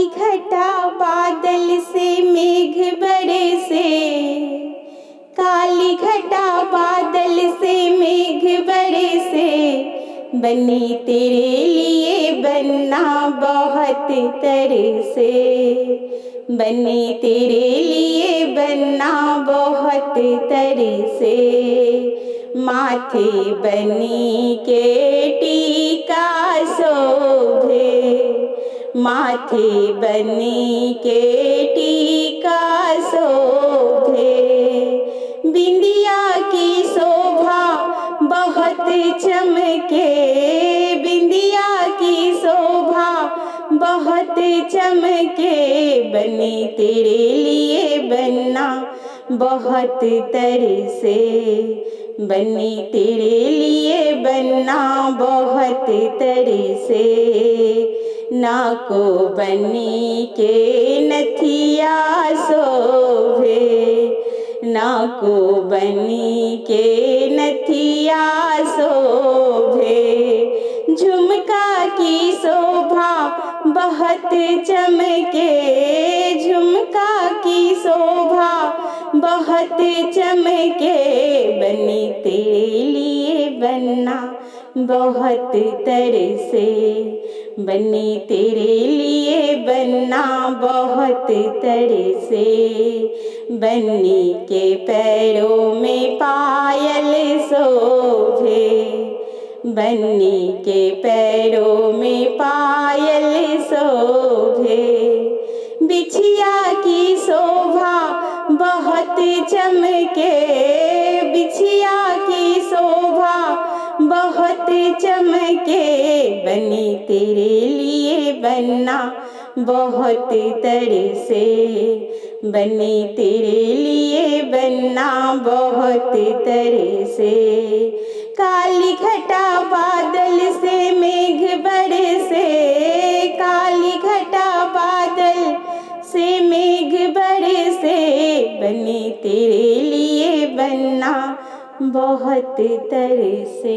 घटा बादल से मेघ बरसे, काली घटा बादल से मेघ बरसे, बनी तेरे लिए बनना बहुत तरसे, बनी तेरे लिए बनना बहुत तरसे। माथे बनी के टीका शोभे, माथे बनी के टीका शोभे, बिंदिया की शोभा बहुत चमके, बिंदिया की शोभा बहुत चमके, बनी तेरे लिए बनना बहुत तरसे, बनी तेरे लिए बनना बहुत तरसे। नाको बनी के नथिया शोभे, नाको बनी के नथिया शोभे, झुमका की शोभा बहुत चमके, झुमका की शोभा बहुत चमके, बनी तेरे लिए बनना बहुत तरसे, बनी तेरे लिए बनना बहुत तरसे। बन्नी के पैरों में पायल शोभे, बन्नी के पैरों में पायल शोभे, बिछिया की शोभा बहुत चमके, बिछिया की शोभा बहुत चमके, बनी तेरे लिए बनना बहुत तरसे, बनी तेरे लिए बनना बहुत तरसे। काली घटा बादल से मेघ बरसे, काली घटा बादल से मेघ बरसे, बनी तेरे लिए बनना बहुत तरसे।